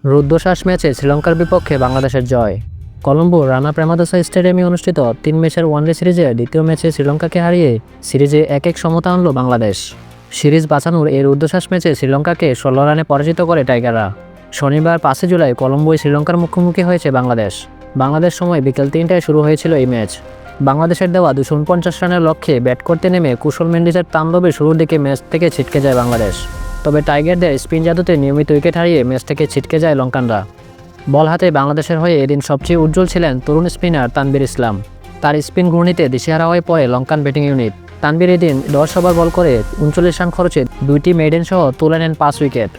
রুদ্ধশ্বাস ম্যাচে শ্রীলঙ্কার বিপক্ষে বাংলাদেশের জয়। কলম্বোর রানা প্রেমাদাসা স্টেডিয়ামে অনুষ্ঠিত ৩ ম্যাচের ওয়ানডে সিরিজের দ্বিতীয় ম্যাচে শ্রীলঙ্কাকে হারিয়ে সিরিজে ১-১ সমতা আনল বাংলাদেশ। সিরিজ বাঁচানোর এই রুদ্ধশ্বাস ম্যাচে শ্রীলঙ্কাকে ১৬ রানে পরাজিত করে টাইগাররা। শনিবার ৫ জুলাই কলম্বোয় শ্রীলঙ্কার মুখোমুখি হয়েছে বাংলাদেশ। বাংলাদেশ সময় বিকেল ৩টায় শুরু হয়েছিল এই ম্যাচ। বাংলাদেশের দেওয়া ২৪৯ রানের লক্ষ্যে ব্যাট করতে নেমে কুশল মেন্ডিসের তাণ্ডবে শুরুর দিকে ম্যাচ থেকে ছিটকে যায় বাংলাদেশ। তবে টাইগারদের স্পিন জাদুতে নিয়মিত উইকেট হারিয়ে ম্যাচ থেকে ছিটকে যায় লঙ্কানরা। বল হাতে বাংলাদেশের হয়ে এদিন সবচেয়ে উজ্জ্বল ছিলেন তরুণ স্পিনার তানভীর ইসলাম। তার স্পিন ঘূর্ণিতে দিশেহারা হয়ে পড়ে লঙ্কান ব্যাটিং ইউনিট। তানভীর এদিন ১০ ওভার বল করে ৩৯ রান খরচে ২টি মেডেন সহ তুলে নেন ৫ উইকেট।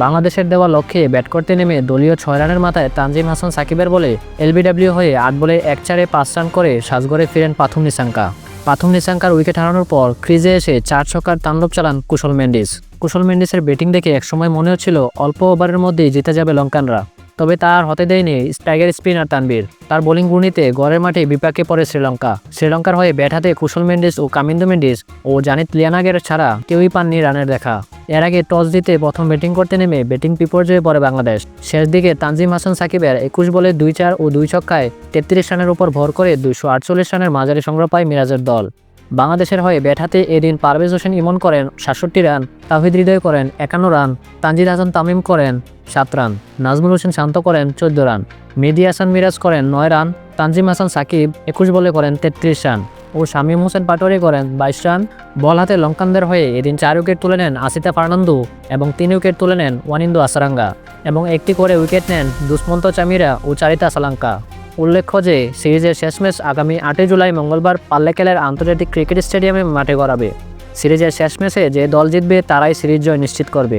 বাংলাদেশের দেওয়া লক্ষ্যে ব্যাট করতে নেমে দলীয় ৬ রানের মাথায় তানজিম হাসান সাকিবের বলে এলবিডব্লিউ হয়ে ৮ বলে ১-৪-এ ৫ রান করে সাজঘরে ফিরেন পাথুম নিসাঙ্কা। পাথুম নিসাঙ্কার উইকেট হারানোর পর ক্রিজে এসে ৪ ছক্কার তাণ্ডব চালান কুশল মেন্ডিস। কুশল মেন্ডিসের ব্যাটিং দেখে একসময় মনে হচ্ছিল অল্প ওভারের মধ্যেই জিতে যাবে লঙ্কানরা। তবে তা আর হতে দেয়নি টাইগার স্পিনার তানভীর। তার বোলিং ঘূর্ণিতে গড়ের মাঠে বিপাকে পড়ে শ্রীলঙ্কা। শ্রীলঙ্কার হয়ে ব্যাট হাতে কুশল মেন্ডিস ও কামিন্দু মেন্ডিস ও জানিত লিয়ানাগের ছাড়া কেউই পাননি রানের দেখা। এর আগে টস জিতে প্রথম ব্যাটিং করতে নেমে ব্যাটিং বিপর্যয়ে পড়ে বাংলাদেশ। শেষ দিকে তানজিম হাসান সাকিবের ২১ বলে ২-৪ ও ২ ছক্কায় ৩৩ রানের উপর ভর করে ২৪৮ রানের মাঝারি সংগ্রহ পায় মিরাজের দল। বাংলাদেশের হয়ে ব্যাট হাতে এদিন পারভেজ হোসেন ইমন করেন ৬৭ রান, তাওহিদ হৃদয় করেন ৫১ রান, তানজিদ হাসান তামিম করেন ৭ রান, নাজমুল হোসেন শান্ত করেন ১৪ রান, মেহেদী হাসান মিরাজ করেন ৯ রান, তানজিম হাসান সাকিব ২১ বলে করেন ৩৩ রান ও শামীম হোসেন পাটোয়ারি করেন ২২ রান। বল হাতে লঙ্কানদের হয়ে এদিন ৪ উইকেট তুলে নেন আসিতা ফার্নান্দো এবং ৩ উইকেট তুলে নেন ওয়ানিন্দু আসারাঙ্গা এবং একটি করে উইকেট নেন দুষ্মন্ত চামিরা ও চারিতা সালাঙ্কা। উল্লেখ্য যে সিরিজের শেষ ম্যাচ আগামী ৮ জুলাই মঙ্গলবার পাল্লেকেলের আন্তর্জাতিক ক্রিকেট স্টেডিয়ামে মাঠে গড়াবে। সিরিজের শেষ ম্যাচে যে দল জিতবে তারাই সিরিজ জয় নিশ্চিত করবে।